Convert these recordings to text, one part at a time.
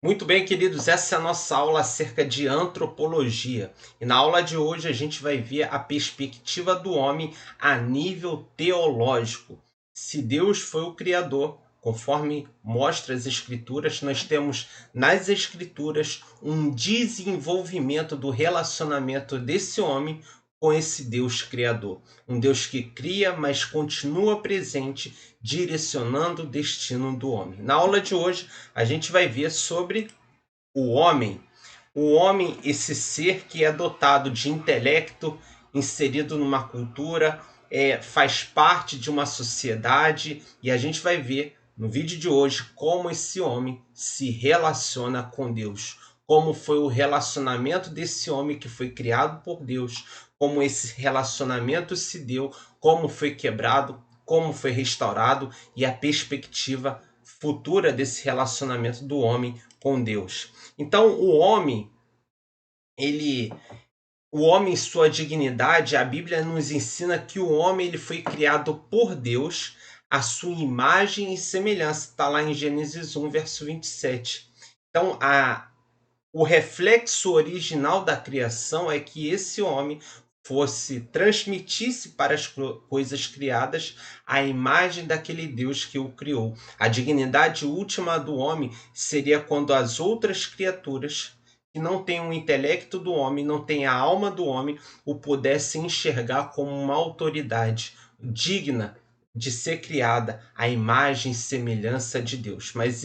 Muito bem, queridos, essa é a nossa aula acerca de antropologia. E na aula de hoje a gente vai ver a perspectiva do homem a nível teológico. Se Deus foi o Criador, conforme mostra as Escrituras, nós temos nas Escrituras um desenvolvimento do relacionamento desse homem com esse Deus Criador. Um Deus que cria, mas continua presente, direcionando o destino do homem. Na aula de hoje, a gente vai ver sobre o homem. O homem, esse ser que é dotado de intelecto, inserido numa cultura, faz parte de uma sociedade, e a gente vai ver no vídeo de hoje como esse homem se relaciona com Deus, como foi o relacionamento desse homem que foi criado por Deus, como esse relacionamento se deu, como foi quebrado, como foi restaurado e a perspectiva futura desse relacionamento do homem com Deus. Então, ele, o homem em sua dignidade, a Bíblia nos ensina que o homem ele foi criado por Deus, a sua imagem e semelhança. Está lá em Gênesis 1, verso 27. Então, o reflexo original da criação é que esse homem transmitisse para as coisas criadas a imagem daquele Deus que o criou. A dignidade última do homem seria quando as outras criaturas que não têm o intelecto do homem, não têm a alma do homem, o pudessem enxergar como uma autoridade digna de ser criada à imagem e semelhança de Deus. Mas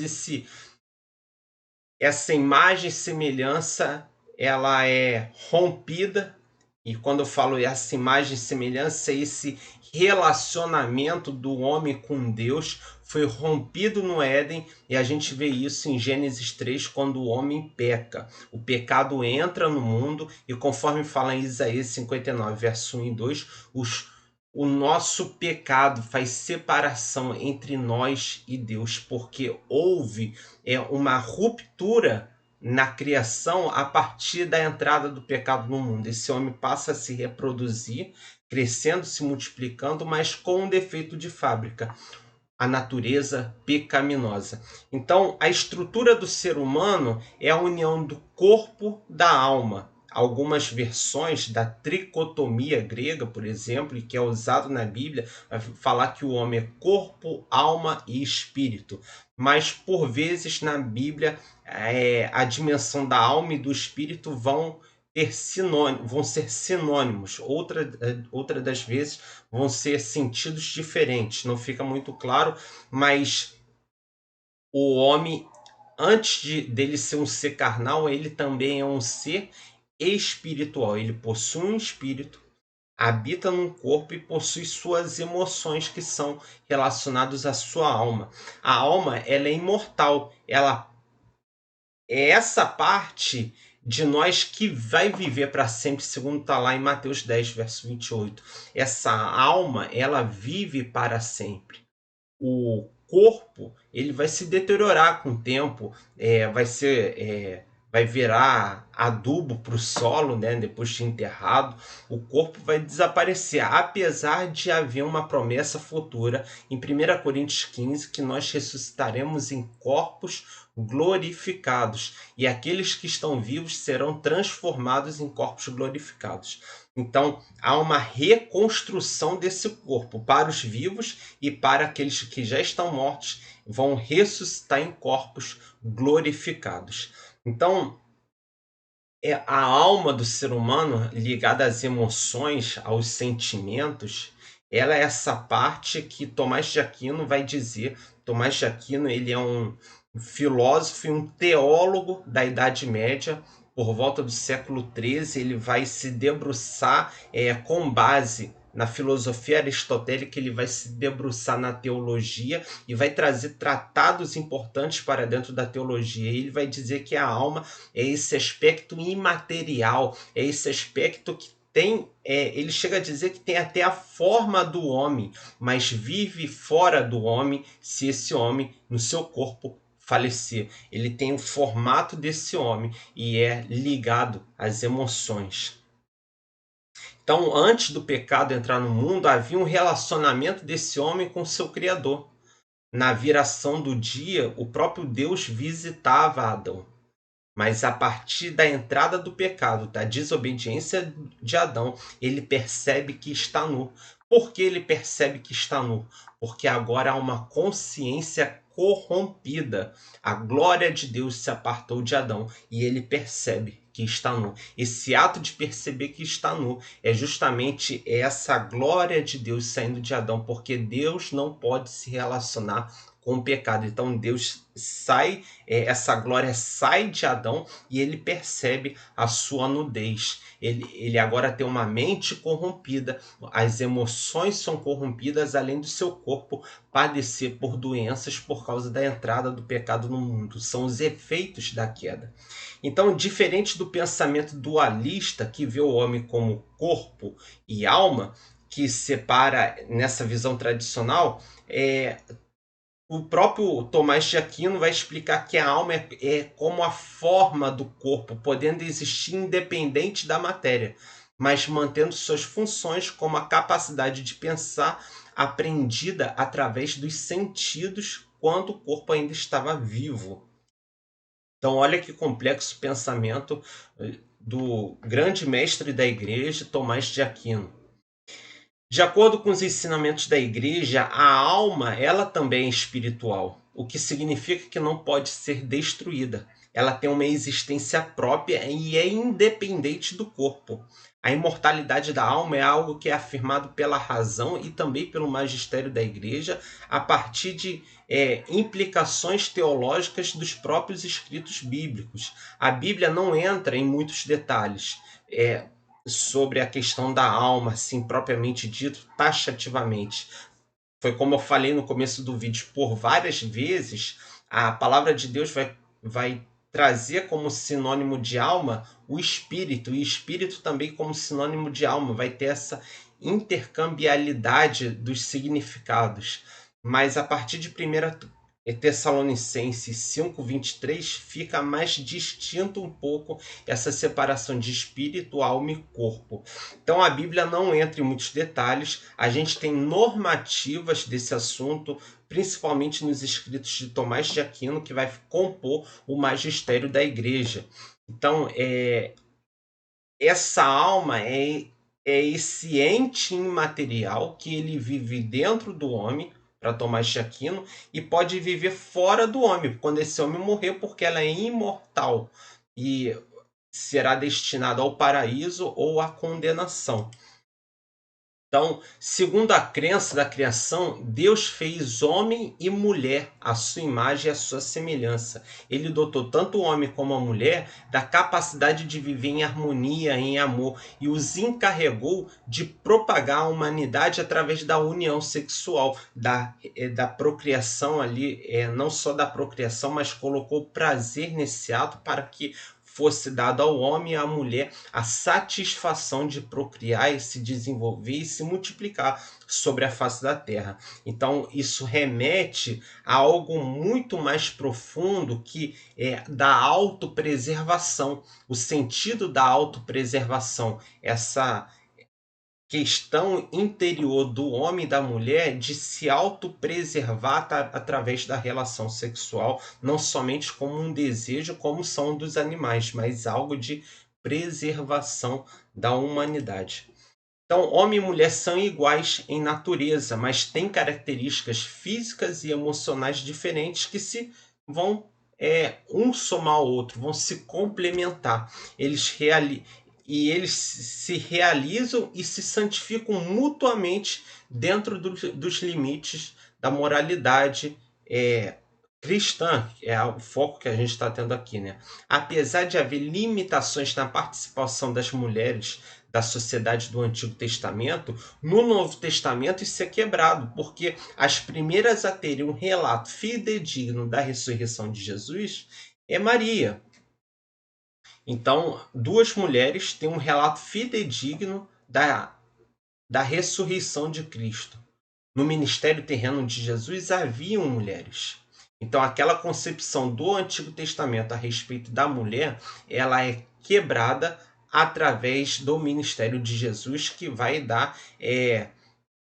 essa imagem e semelhança ela é rompida, e quando eu falo essa imagem e semelhança, esse relacionamento do homem com Deus foi rompido no Éden, e a gente vê isso em Gênesis 3, quando o homem peca. O pecado entra no mundo, e conforme fala em Isaías 59, verso 1 e 2, o nosso pecado faz separação entre nós e Deus, porque houve uma ruptura na criação a partir da entrada do pecado no mundo. Esse homem passa a se reproduzir, crescendo, se multiplicando, mas com um defeito de fábrica, a natureza pecaminosa. Então, a estrutura do ser humano é a união do corpo da alma. Algumas versões da tricotomia grega, por exemplo, e que é usado na Bíblia, vai falar que o homem é corpo, alma e espírito. Mas, por vezes, na Bíblia, a dimensão da alma e do espírito vão ser sinônimos. Outra das vezes vão ser sentidos diferentes. Não fica muito claro, mas o homem, dele ser um ser carnal, ele também é um ser espiritual. Ele possui um espírito, habita num corpo e possui suas emoções que são relacionadas à sua alma. A alma, ela é imortal. Ela é essa parte de nós que vai viver para sempre, segundo está lá em Mateus 10, verso 28. Essa alma, ela vive para sempre. O corpo, ele vai se deteriorar com o tempo, vai virar adubo para o solo, né, depois de enterrado. O corpo vai desaparecer, apesar de haver uma promessa futura em 1 Coríntios 15, que nós ressuscitaremos em corpos glorificados, e aqueles que estão vivos serão transformados em corpos glorificados. Então, há uma reconstrução desse corpo para os vivos, e para aqueles que já estão mortos vão ressuscitar em corpos glorificados. Então, a alma do ser humano ligada às emoções, aos sentimentos, ela é essa parte que Tomás de Aquino vai dizer. Tomás de Aquino, ele é um filósofo e um teólogo da Idade Média. Por volta do século XIII, ele vai se debruçar com base na filosofia aristotélica, ele vai se debruçar na teologia e vai trazer tratados importantes para dentro da teologia. Ele vai dizer que a alma é esse aspecto imaterial, é esse aspecto que ele chega a dizer que tem até a forma do homem, mas vive fora do homem se esse homem, no seu corpo, falecer. Ele tem o formato desse homem e é ligado às emoções. Então, antes do pecado entrar no mundo, havia um relacionamento desse homem com seu Criador. na viração do dia, o próprio Deus visitava Adão. Mas a partir da entrada do pecado, da desobediência de Adão, ele percebe que está nu. Por que ele percebe que está nu? Porque agora há uma consciência corrompida. A glória de Deus se apartou de Adão e ele percebe que está nu. Esse ato de perceber que está nu é justamente essa glória de Deus saindo de Adão, porque Deus não pode se relacionar com o pecado. Então Deus sai, essa glória sai de Adão e ele percebe a sua nudez. Ele agora tem uma mente corrompida, as emoções são corrompidas, além do seu corpo padecer por doenças por causa da entrada do pecado no mundo. São os efeitos da queda. Então, diferente do pensamento dualista que vê o homem como corpo e alma, que separa nessa visão tradicional, o próprio Tomás de Aquino vai explicar que a alma é como a forma do corpo, podendo existir independente da matéria, mas mantendo suas funções como a capacidade de pensar aprendida através dos sentidos quando o corpo ainda estava vivo. Então, olha que complexo pensamento do grande mestre da igreja, Tomás de Aquino. De acordo com os ensinamentos da igreja, a alma, ela também é espiritual, o que significa que não pode ser destruída. Ela tem uma existência própria e é independente do corpo. A imortalidade da alma é algo que é afirmado pela razão e também pelo magistério da igreja a partir de implicações teológicas dos próprios escritos bíblicos. A Bíblia não entra em muitos detalhes. Sobre a questão da alma, assim, propriamente dito, taxativamente. Foi como eu falei no começo do vídeo, por várias vezes, a palavra de Deus vai trazer como sinônimo de alma o espírito, e espírito também como sinônimo de alma, vai ter essa intercambialidade dos significados. Mas a partir de 1 Tessalonicenses 5:23 fica mais distinto um pouco essa separação de espírito, alma e corpo. Então a Bíblia não entra em muitos detalhes, a gente tem normativas desse assunto, principalmente nos escritos de Tomás de Aquino, que vai compor o magistério da igreja. Então, essa alma é esse ente imaterial que ele vive dentro do homem, para Tomás de Aquino, e pode viver fora do homem, quando esse homem morrer, porque ela é imortal e será destinada ao paraíso ou à condenação. Então, segundo a crença da criação, Deus fez homem e mulher à sua imagem e à sua semelhança. Ele dotou tanto o homem como a mulher da capacidade de viver em harmonia, em amor, e os encarregou de propagar a humanidade através da união sexual, da procriação ali, não só da procriação, mas colocou prazer nesse ato para que fosse dado ao homem e à mulher a satisfação de procriar e se desenvolver e se multiplicar sobre a face da terra. Então, isso remete a algo muito mais profundo, que é da autopreservação, o sentido da autopreservação, essa questão interior do homem e da mulher de se autopreservar através da relação sexual, não somente como um desejo, como são dos animais, mas algo de preservação da humanidade. Então, homem e mulher são iguais em natureza, mas têm características físicas e emocionais diferentes que se vão um somar ao outro, vão se complementar. Eles se realizam e se santificam mutuamente dentro dos limites da moralidade cristã, é o foco que a gente está tendo aqui, né? Apesar de haver limitações na participação das mulheres da sociedade do Antigo Testamento, no Novo Testamento isso é quebrado, porque as primeiras a terem um relato fidedigno da ressurreição de Jesus é Maria. Então, duas mulheres têm um relato fidedigno da ressurreição de Cristo. No ministério terreno de Jesus haviam mulheres. Então, aquela concepção do Antigo Testamento a respeito da mulher, ela é quebrada através do ministério de Jesus, que vai dar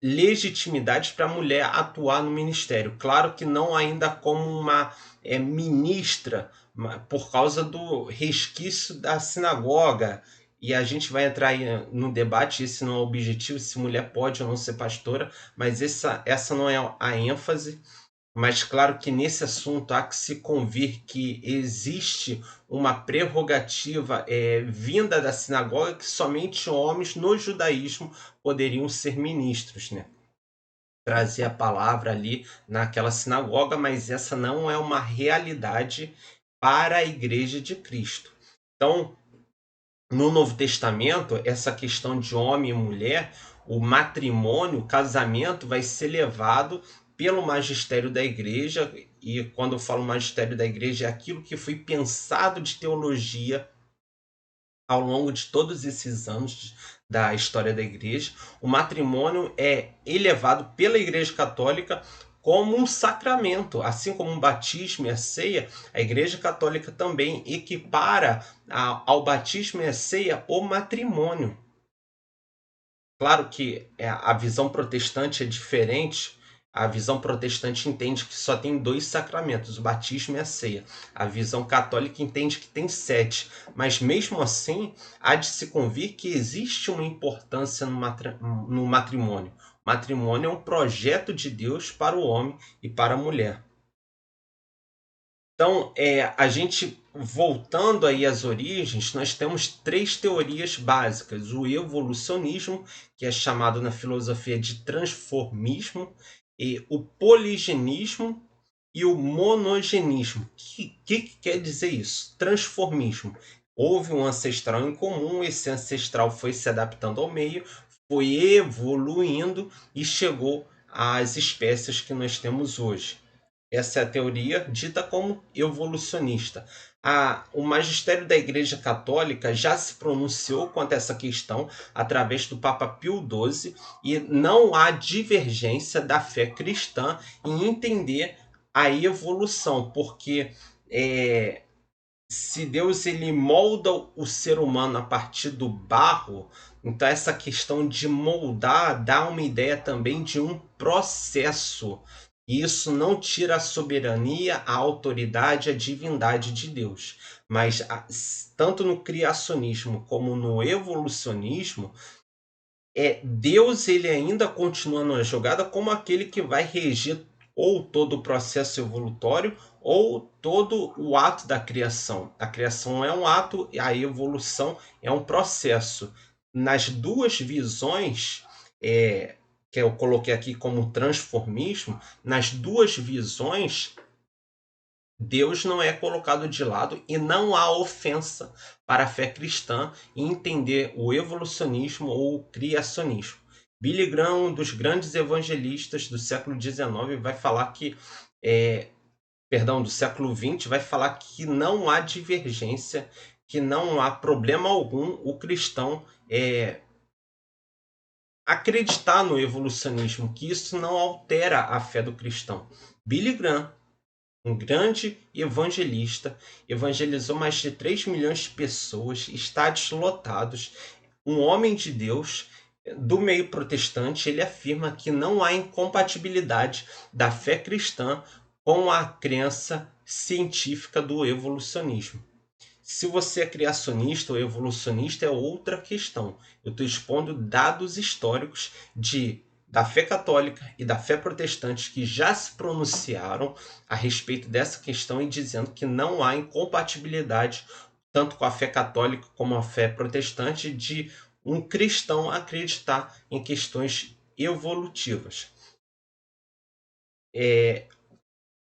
legitimidade para a mulher atuar no ministério. Claro que não ainda como uma ministra, por causa do resquício da sinagoga. E a gente vai entrar aí no debate, esse não é o objetivo, se mulher pode ou não ser pastora, mas essa não é a ênfase. Mas claro que nesse assunto há que se convir que existe uma prerrogativa vinda da sinagoga, que somente homens no judaísmo poderiam ser ministros, né? Trazer a palavra ali naquela sinagoga, mas essa não é uma realidade para a Igreja de Cristo. Então, no Novo Testamento, essa questão de homem e mulher, o matrimônio, o casamento vai ser levado pelo magistério da igreja, e quando eu falo magistério da igreja, é aquilo que foi pensado de teologia ao longo de todos esses anos da história da igreja. O matrimônio é elevado pela Igreja Católica como um sacramento, assim como o batismo e a ceia. A Igreja Católica também equipara ao batismo e a ceia o matrimônio. Claro que a visão protestante é diferente. A visão protestante entende que só tem 2 sacramentos, o batismo e a ceia. A visão católica entende que tem 7. Mas mesmo assim, há de se convir que existe uma importância no matrimônio. O matrimônio é um projeto de Deus para o homem e para a mulher. Então, a gente voltando aí às origens, nós temos 3 teorias básicas: o evolucionismo, que é chamado na filosofia de transformismo, e o poligenismo e o monogenismo. O que quer dizer isso? Transformismo. Houve um ancestral em comum, esse ancestral foi se adaptando ao meio, foi evoluindo e chegou às espécies que nós temos hoje. Essa é a teoria dita como evolucionista. O magistério da Igreja Católica já se pronunciou quanto a essa questão através do Papa Pio XII, e não há divergência da fé cristã em entender a evolução, porque se Deus ele molda o ser humano a partir do barro, então essa questão de moldar dá uma ideia também de um processo. E isso não tira a soberania, a autoridade, a divindade de Deus. Mas tanto no criacionismo como no evolucionismo, Deus ele ainda continua na jogada como aquele que vai reger ou todo o processo evolutório ou todo o ato da criação. A criação é um ato e a evolução é um processo. Nas duas visões, que eu coloquei aqui como transformismo, nas duas visões, Deus não é colocado de lado e não há ofensa para a fé cristã em entender o evolucionismo ou o criacionismo. Billy Graham, um dos grandes evangelistas do século XIX, vai falar que, do século XX, vai falar que não há divergência, que não há problema algum o cristão acreditar no evolucionismo, que isso não altera a fé do cristão. Billy Graham, um grande evangelista, evangelizou mais de 3 milhões de pessoas, estádios lotados, um homem de Deus do meio protestante. Ele afirma que não há incompatibilidade da fé cristã com a crença científica do evolucionismo. Se você é criacionista ou evolucionista é outra questão. Eu estou expondo dados históricos da fé católica e da fé protestante que já se pronunciaram a respeito dessa questão e dizendo que não há incompatibilidade tanto com a fé católica como a fé protestante de um cristão acreditar em questões evolutivas.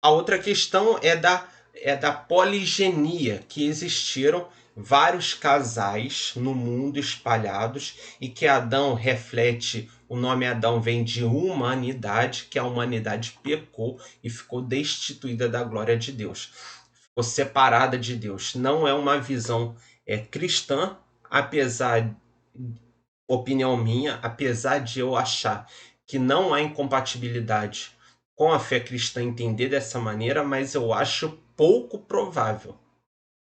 A outra questão é da poligenia, que existiram vários casais no mundo espalhados e que Adão reflete. O nome Adão vem de humanidade, que a humanidade pecou e ficou destituída da glória de Deus, ficou separada de Deus. Não é uma visão cristã, opinião minha, apesar de eu achar que não há incompatibilidade com a fé cristã entender dessa maneira, mas eu acho pouco provável.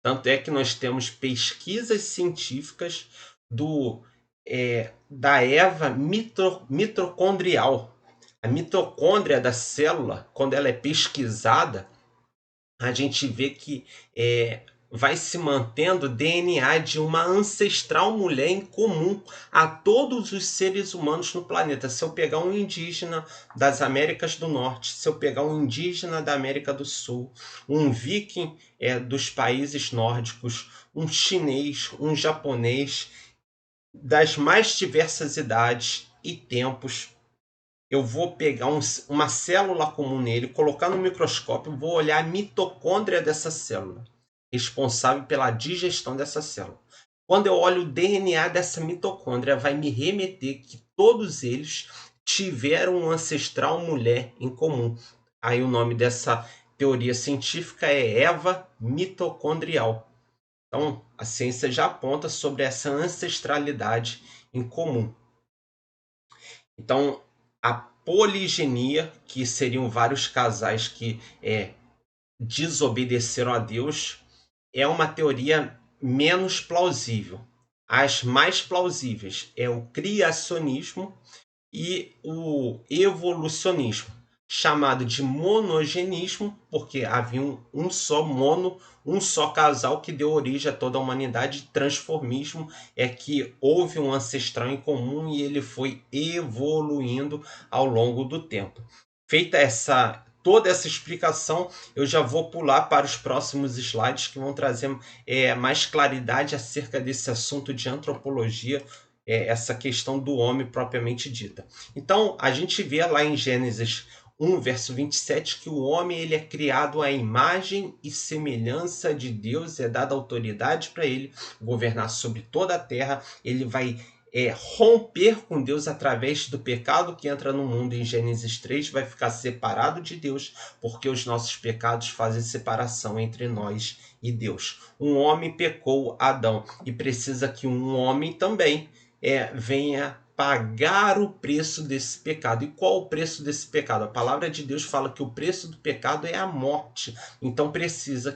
Tanto é que nós temos pesquisas científicas do da Eva mitocondrial. A mitocôndria da célula, quando ela é pesquisada, a gente vê que vai se mantendo DNA de uma ancestral mulher em comum a todos os seres humanos no planeta. Se eu pegar um indígena das Américas do Norte, se eu pegar um indígena da América do Sul, um viking dos países nórdicos, um chinês, um japonês, das mais diversas idades e tempos, eu vou pegar uma célula comum nele, colocar no microscópio, vou olhar a mitocôndria dessa célula, responsável pela digestão dessa célula. Quando eu olho o DNA dessa mitocôndria, vai me remeter que todos eles tiveram um ancestral mulher em comum. Aí o nome dessa teoria científica é Eva mitocondrial. Então, a ciência já aponta sobre essa ancestralidade em comum. Então, a poligenia, que seriam vários casais que desobedeceram a Deus, é uma teoria menos plausível. As mais plausíveis é o criacionismo e o evolucionismo, chamado de monogenismo, porque havia um só mono, um só casal que deu origem a toda a humanidade. Transformismo é que houve um ancestral em comum e ele foi evoluindo ao longo do tempo. Feita toda essa explicação, eu já vou pular para os próximos slides que vão trazer mais claridade acerca desse assunto de antropologia, essa questão do homem propriamente dita. Então, a gente vê lá em Gênesis 1, verso 27, que o homem ele é criado à imagem e semelhança de Deus, é dada autoridade para ele governar sobre toda a terra, ele vai romper com Deus através do pecado que entra no mundo. Em Gênesis 3, vai ficar separado de Deus, porque os nossos pecados fazem separação entre nós e Deus. Um homem pecou, Adão, e precisa que um homem também venha pagar o preço desse pecado. E qual o preço desse pecado? A palavra de Deus fala que o preço do pecado é a morte. Então precisa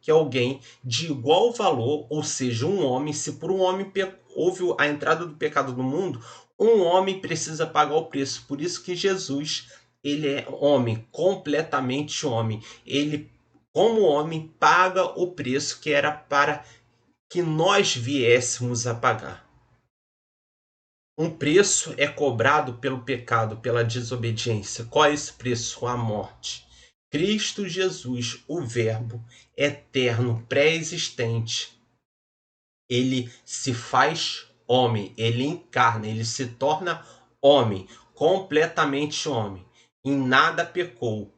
que alguém de igual valor, ou seja, um homem, se por um homem houve a entrada do pecado no mundo, um homem precisa pagar o preço. Por isso que Jesus, ele é homem, completamente homem. Ele, como homem, paga o preço que era para que nós viéssemos a pagar. Um preço é cobrado pelo pecado, pela desobediência. Qual é esse preço? A morte. Cristo Jesus, o Verbo eterno, pré-existente, ele se faz homem, ele encarna, ele se torna homem, completamente homem. Em nada pecou.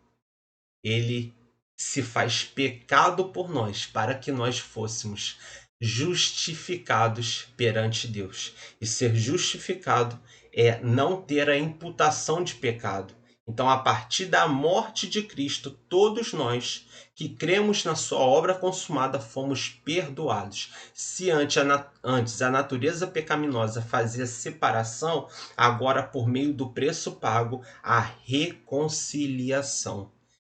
Ele se faz pecado por nós, para que nós fôssemos justificados perante Deus. E ser justificado é não ter a imputação de pecado. Então, a partir da morte de Cristo, todos nós que cremos na sua obra consumada fomos perdoados. Se antes a natureza pecaminosa fazia separação, agora, por meio do preço pago, a reconciliação.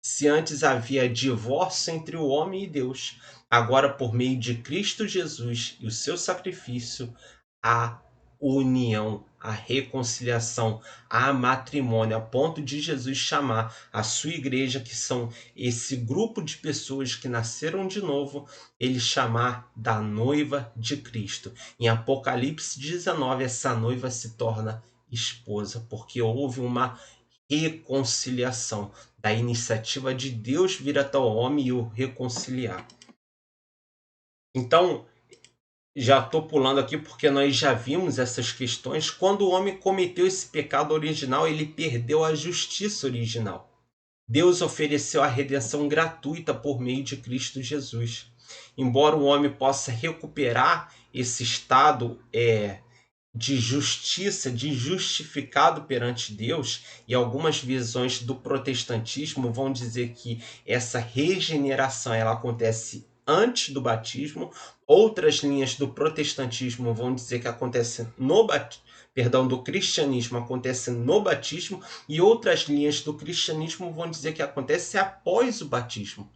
Se antes havia divórcio entre o homem e Deus, agora, por meio de Cristo Jesus e o seu sacrifício, há união, a reconciliação, a matrimônio, a ponto de Jesus chamar a sua igreja, que são esse grupo de pessoas que nasceram de novo, ele chamar da noiva de Cristo. Em Apocalipse 19, essa noiva se torna esposa, porque houve uma reconciliação, da iniciativa de Deus vir até o homem e o reconciliar. Então, já estou pulando aqui porque nós já vimos essas questões. Quando o homem cometeu esse pecado original, ele perdeu a justiça original. Deus ofereceu a redenção gratuita por meio de Cristo Jesus. Embora o homem possa recuperar esse estado de justiça, de justificado perante Deus, e algumas visões do protestantismo vão dizer que essa regeneração ela acontece antes do batismo. Outras linhas do protestantismo vão dizer que acontece do cristianismo acontece no batismo, e outras linhas do cristianismo vão dizer que acontece após o batismo.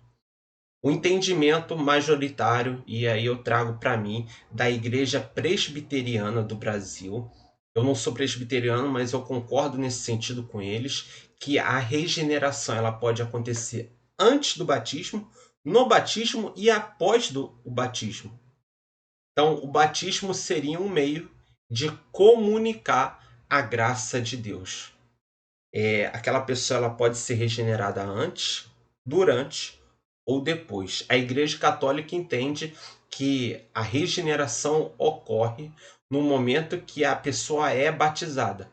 O entendimento majoritário, e aí eu trago para mim, da Igreja Presbiteriana do Brasil. Eu não sou presbiteriano, mas eu concordo nesse sentido com eles, que a regeneração ela pode acontecer antes do batismo, no batismo e após o batismo. Então, o batismo seria um meio de comunicar a graça de Deus. Aquela pessoa ela pode ser regenerada antes, durante ou depois. A Igreja Católica entende que a regeneração ocorre no momento que a pessoa é batizada.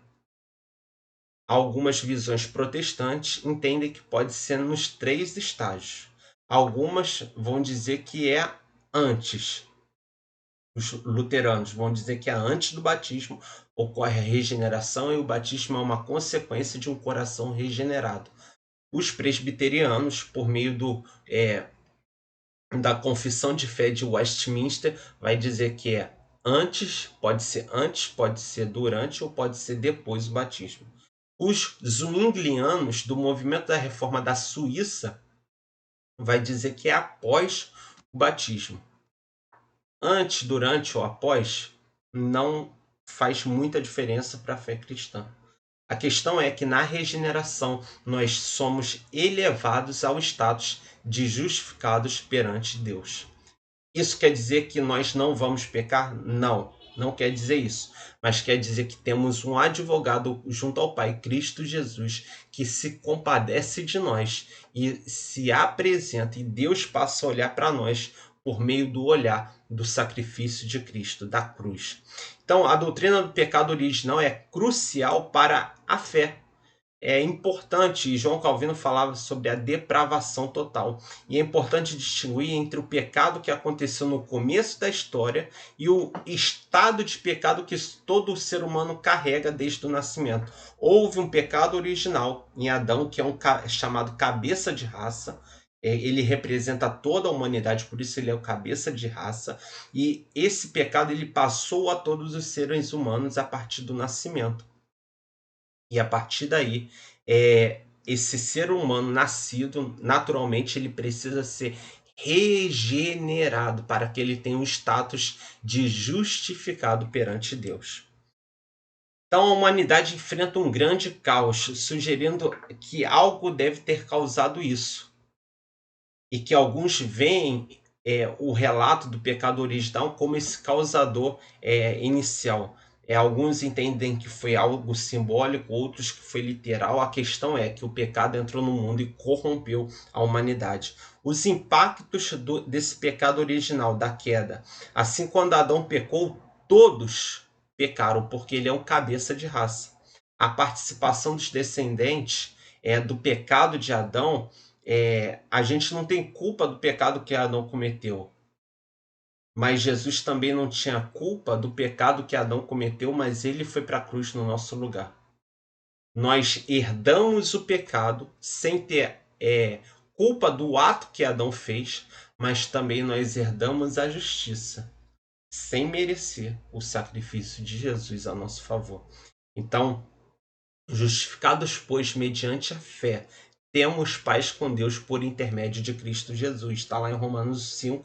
Algumas visões protestantes entendem que pode ser nos 3 estágios. Algumas vão dizer que é antes. Os luteranos vão dizer que é antes do batismo ocorre a regeneração e o batismo é uma consequência de um coração regenerado. Os presbiterianos, por meio da Confissão de Fé de Westminster, vai dizer que é antes, pode ser durante ou pode ser depois do batismo. Os zwinglianos, do movimento da Reforma da Suíça, vai dizer que é após o batismo. Antes, durante ou após não faz muita diferença para a fé cristã. A questão é que na regeneração nós somos elevados ao status de justificados perante Deus. Isso quer dizer que nós não vamos pecar? Não, não quer dizer isso. Mas quer dizer que temos um advogado junto ao Pai, Cristo Jesus, que se compadece de nós e se apresenta, e Deus passa a olhar para nós por meio do olhar do sacrifício de Cristo, da cruz. Então, a doutrina do pecado original é crucial para a fé. É importante, e João Calvino falava sobre a depravação total, e é importante distinguir entre o pecado que aconteceu no começo da história e o estado de pecado que todo ser humano carrega desde o nascimento. Houve um pecado original em Adão, que é chamado cabeça de raça. Ele representa toda a humanidade, por isso ele é o cabeça de raça, e esse pecado ele passou a todos os seres humanos a partir do nascimento. E a partir daí, esse ser humano nascido, naturalmente, ele precisa ser regenerado para que ele tenha o status de justificado perante Deus. Então a humanidade enfrenta um grande caos, sugerindo que algo deve ter causado isso. E que alguns veem o relato do pecado original como esse causador inicial. Alguns entendem que foi algo simbólico, outros que foi literal. A questão é que o pecado entrou no mundo e corrompeu a humanidade. Os impactos desse pecado original, da queda. Assim, quando Adão pecou, todos pecaram, porque ele é um cabeça de raça. A participação dos descendentes do pecado de Adão, a gente não tem culpa do pecado que Adão cometeu. Mas Jesus também não tinha culpa do pecado que Adão cometeu, mas ele foi para a cruz no nosso lugar. Nós herdamos o pecado sem ter culpa do ato que Adão fez, mas também nós herdamos a justiça, sem merecer o sacrifício de Jesus a nosso favor. Então, justificados, pois, mediante a fé, temos paz com Deus por intermédio de Cristo Jesus. Está lá em Romanos 5,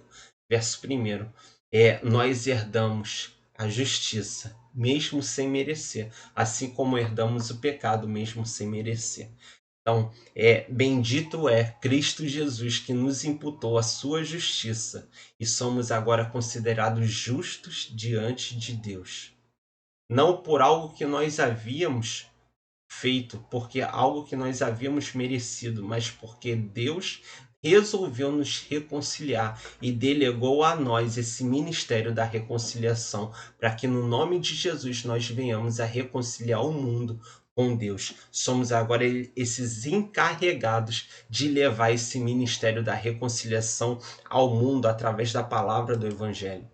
verso 1. Nós herdamos a justiça, mesmo sem merecer, assim como herdamos o pecado, mesmo sem merecer. Então, bendito é Cristo Jesus, que nos imputou a sua justiça, e somos agora considerados justos diante de Deus. Não por algo que nós havíamos feito, porque algo que nós havíamos merecido, mas porque Deus resolveu nos reconciliar e delegou a nós esse ministério da reconciliação, para que no nome de Jesus nós venhamos a reconciliar o mundo com Deus. Somos agora esses encarregados de levar esse ministério da reconciliação ao mundo através da palavra do Evangelho.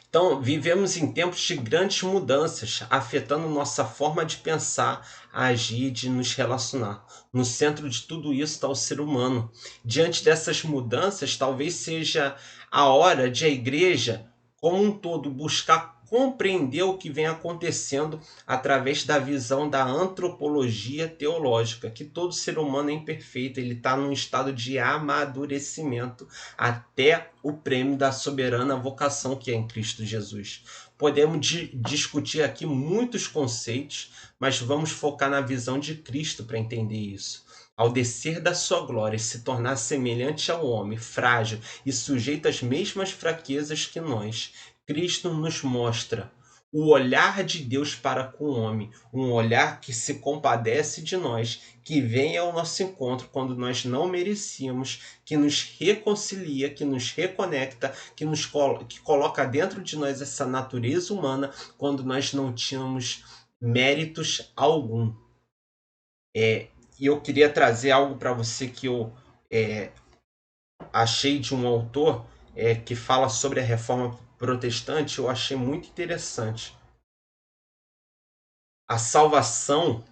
Então, vivemos em tempos de grandes mudanças, afetando nossa forma de pensar, agir e de nos relacionar. No centro de tudo isso está o ser humano. Diante dessas mudanças, talvez seja a hora de a igreja, como um todo, buscar compreender o que vem acontecendo através da visão da antropologia teológica, que todo ser humano é imperfeito, ele está num estado de amadurecimento até o prêmio da soberana vocação que é em Cristo Jesus. Podemos discutir aqui muitos conceitos, mas vamos focar na visão de Cristo para entender isso. Ao descer da sua glória e se tornar semelhante ao homem, frágil e sujeito às mesmas fraquezas que nós, Cristo nos mostra o olhar de Deus para com o homem, um olhar que se compadece de nós, que vem ao nosso encontro quando nós não merecíamos, que nos reconcilia, que nos reconecta, que coloca dentro de nós essa natureza humana quando nós não tínhamos méritos algum. E eu queria trazer algo para você que eu achei de um autor que fala sobre a reforma protestante. Eu achei muito interessante. A salvação,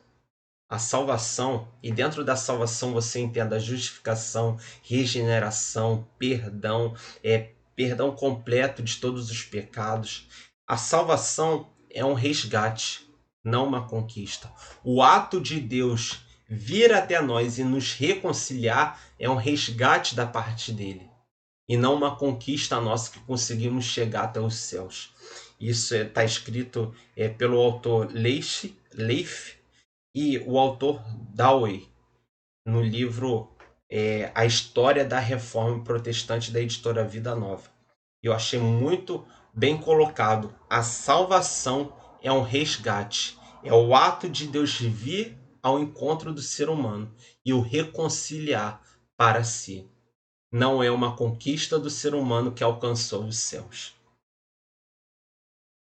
e dentro da salvação você entenda a justificação, regeneração, perdão, perdão completo de todos os pecados. A salvação é um resgate, não uma conquista. O ato de Deus vir até nós e nos reconciliar é um resgate da parte dele, e não uma conquista nossa que conseguimos chegar até os céus. Isso está escrito pelo autor Leif e o autor Dowey no livro A História da Reforma Protestante, da editora Vida Nova. Eu achei muito bem colocado. A salvação é um resgate, é o ato de Deus vir ao encontro do ser humano e o reconciliar para si. Não é uma conquista do ser humano que alcançou os céus.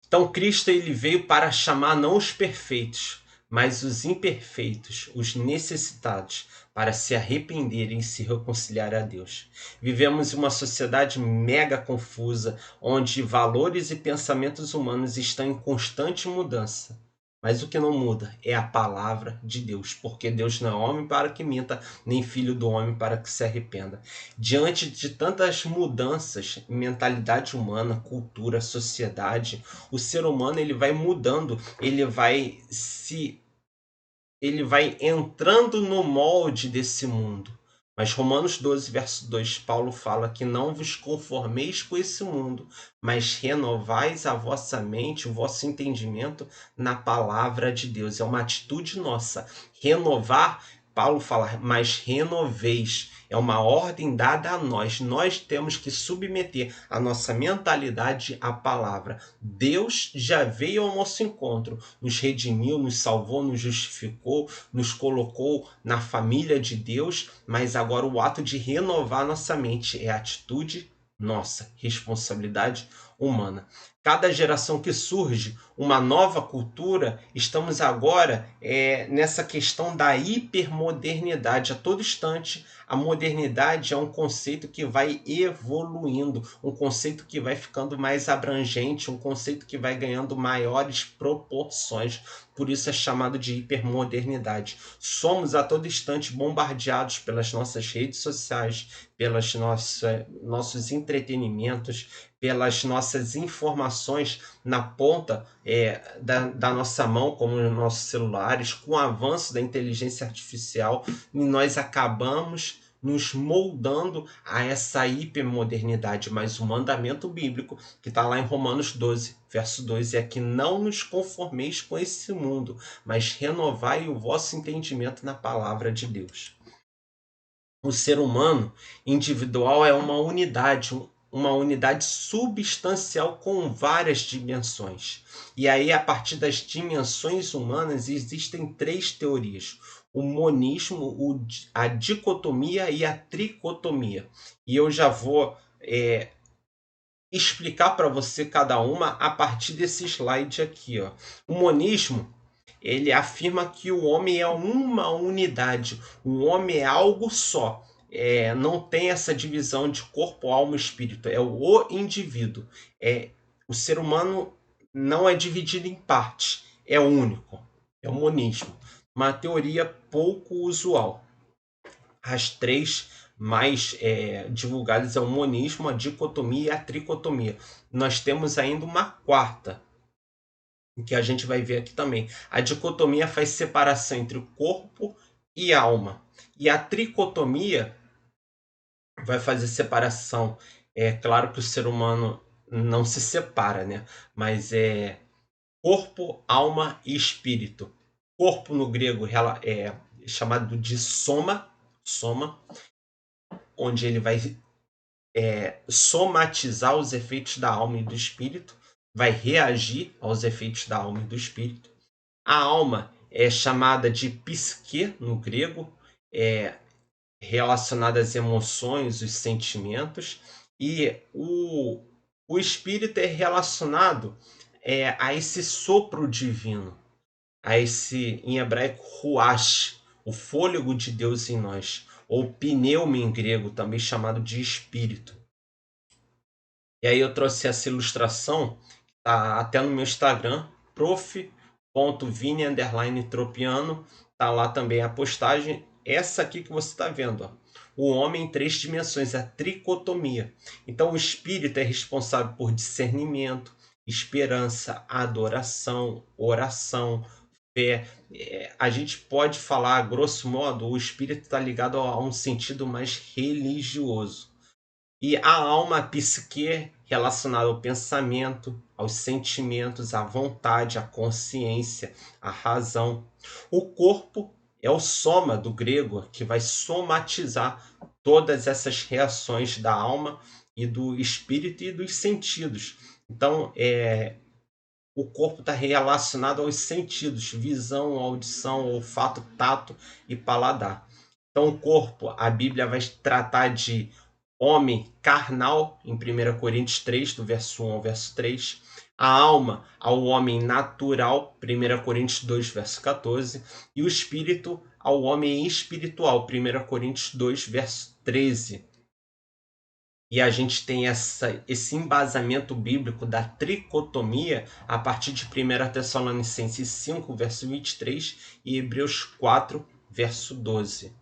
Então Cristo ele veio para chamar não os perfeitos, mas os imperfeitos, os necessitados, para se arrependerem e se reconciliar a Deus. Vivemos em uma sociedade mega confusa, onde valores e pensamentos humanos estão em constante mudança. Mas o que não muda é a palavra de Deus, porque Deus não é homem para que minta, nem filho do homem para que se arrependa. Diante de tantas mudanças, mentalidade humana, cultura, sociedade, o ser humano ele vai mudando, ele vai entrando no molde desse mundo. Mas Romanos 12, verso 2, Paulo fala que não vos conformeis com esse mundo, mas renovais a vossa mente, o vosso entendimento na palavra de Deus. É uma atitude nossa. Renovar, Paulo fala, mas renoveis. É uma ordem dada a nós. Nós temos que submeter a nossa mentalidade à palavra. Deus já veio ao nosso encontro, nos redimiu, nos salvou, nos justificou, nos colocou na família de Deus, mas agora o ato de renovar nossa mente é atitude nossa, responsabilidade humana. Cada geração que surge, uma nova cultura, estamos agora nessa questão da hipermodernidade. A todo instante, a modernidade é um conceito que vai evoluindo, um conceito que vai ficando mais abrangente, um conceito que vai ganhando maiores proporções. Por isso é chamado de hipermodernidade. Somos a todo instante bombardeados pelas nossas redes sociais, pelos nossos entretenimentos, pelas nossas informações na ponta da nossa mão, como nos nossos celulares. Com o avanço da inteligência artificial, e nós acabamos nos moldando a essa hipermodernidade. Mas o mandamento bíblico, que está lá em Romanos 12, verso 2, é que não nos conformeis com esse mundo, mas renovai o vosso entendimento na palavra de Deus. O ser humano individual é uma unidade substancial com várias dimensões. E aí, a partir das dimensões humanas, existem três teorias: o monismo, a dicotomia e a tricotomia. E eu já vou explicar para você cada uma a partir desse slide aqui. Ó. O monismo, ele afirma que o homem é uma unidade, o homem é algo só. Não tem essa divisão de corpo, alma e espírito, é o indivíduo. O ser humano não é dividido em partes, é único, é o monismo. Uma teoria pouco usual. As três mais divulgadas é o monismo, a dicotomia e a tricotomia. Nós temos ainda uma quarta, que a gente vai ver aqui também. A dicotomia faz separação entre o corpo e a alma. E a tricotomia vai fazer separação. É claro que o ser humano não se separa, né? Mas é corpo, alma e espírito. Corpo no grego é chamado de soma, onde ele vai somatizar os efeitos da alma e do espírito, vai reagir aos efeitos da alma e do espírito. A alma é chamada de psique no grego, é relacionada às emoções, os sentimentos, e o espírito é relacionado a esse sopro divino, a esse, em hebraico, ruach, o fôlego de Deus em nós, ou pneuma em grego, também chamado de espírito. E aí eu trouxe essa ilustração, tá até no meu Instagram, prof.vini_tropiano, tá lá também a postagem, essa aqui que você está vendo, ó. O homem em 3 dimensões, a tricotomia. Então o espírito é responsável por discernimento, esperança, adoração, oração, fé. A gente pode falar, grosso modo, o espírito está ligado a um sentido mais religioso. E a alma, a psique, relacionada ao pensamento, aos sentimentos, à vontade, à consciência, à razão. O corpo é o soma do grego, que vai somatizar todas essas reações da alma e do espírito e dos sentidos. Então, o corpo está relacionado aos sentidos, visão, audição, olfato, tato e paladar. Então, o corpo, a Bíblia vai tratar de homem carnal, em 1 Coríntios 3, do verso 1 ao verso 3. A alma, ao homem natural, 1 Coríntios 2, verso 14. E o espírito, ao homem espiritual, 1 Coríntios 2, verso 13. E a gente tem esse embasamento bíblico da tricotomia a partir de 1 Tessalonicenses 5, verso 23 e Hebreus 4, verso 12.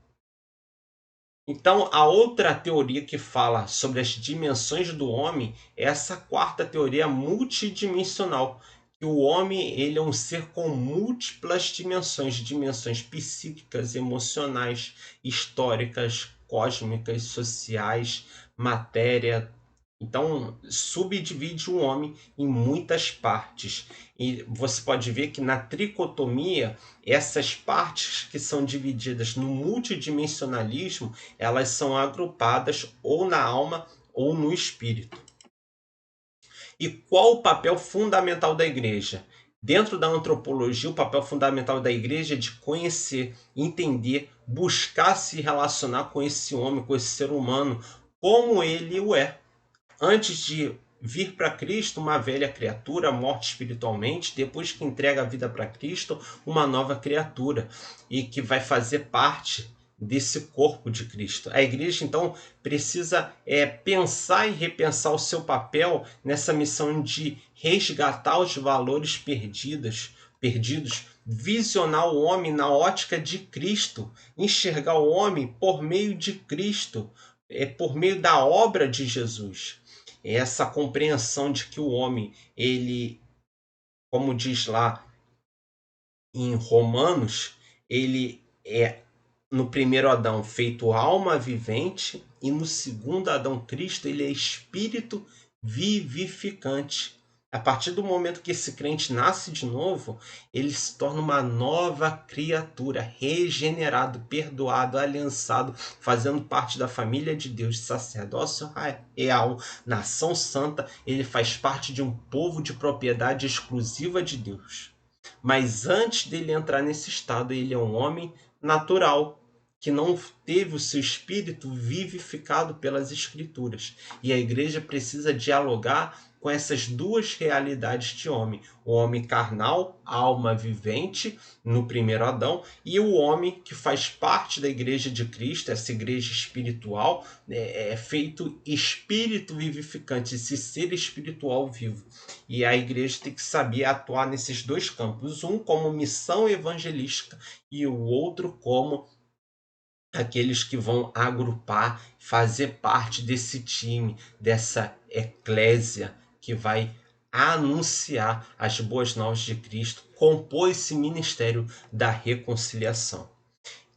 Então, a outra teoria que fala sobre as dimensões do homem é essa quarta teoria multidimensional, que o homem ele é um ser com múltiplas dimensões, dimensões psíquicas, emocionais, históricas, cósmicas, sociais, matéria. Então, subdivide o homem em muitas partes. E você pode ver que na tricotomia, essas partes que são divididas no multidimensionalismo, elas são agrupadas ou na alma ou no espírito. E qual o papel fundamental da igreja? Dentro da antropologia, o papel fundamental da igreja é de conhecer, entender, buscar se relacionar com esse homem, com esse ser humano, como ele o é. Antes de vir para Cristo, uma velha criatura, morta espiritualmente, depois que entrega a vida para Cristo, uma nova criatura, e que vai fazer parte desse corpo de Cristo. A igreja, então, precisa pensar e repensar o seu papel nessa missão de resgatar os valores perdidos, visionar o homem na ótica de Cristo, enxergar o homem por meio de Cristo, por meio da obra de Jesus. Essa compreensão de que o homem, ele, como diz lá em Romanos, ele é no primeiro Adão feito alma vivente e no segundo Adão Cristo ele é espírito vivificante. A partir do momento que esse crente nasce de novo, ele se torna uma nova criatura, regenerado, perdoado, aliançado, fazendo parte da família de Deus, sacerdócio real, nação santa. Ele faz parte de um povo de propriedade exclusiva de Deus. Mas antes dele entrar nesse estado, ele é um homem natural, que não teve o seu espírito vivificado pelas Escrituras. E a igreja precisa dialogar com essas duas realidades de homem. O homem carnal, alma vivente, no primeiro Adão, e o homem que faz parte da igreja de Cristo, essa igreja espiritual, é feito espírito vivificante, esse ser espiritual vivo. E a igreja tem que saber atuar nesses dois campos, um como missão evangelística e o outro como aqueles que vão agrupar, fazer parte desse time, dessa eclésia que vai a anunciar as boas novas de Cristo, compor esse ministério da reconciliação.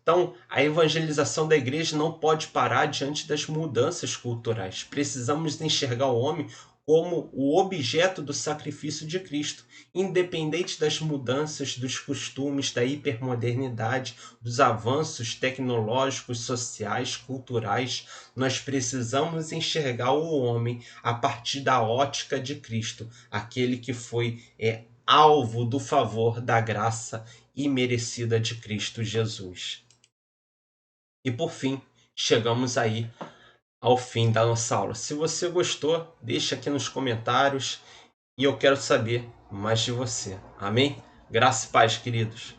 Então, a evangelização da igreja não pode parar diante das mudanças culturais. Precisamos enxergar o homem como o objeto do sacrifício de Cristo, independente das mudanças dos costumes, da hipermodernidade, dos avanços tecnológicos, sociais, culturais. Nós precisamos enxergar o homem a partir da ótica de Cristo, aquele que foi alvo do favor da graça imerecida de Cristo Jesus. E por fim, chegamos aí ao fim da nossa aula. Se você gostou, deixa aqui nos comentários e eu quero saber mais de você. Amém? Graça e paz, queridos.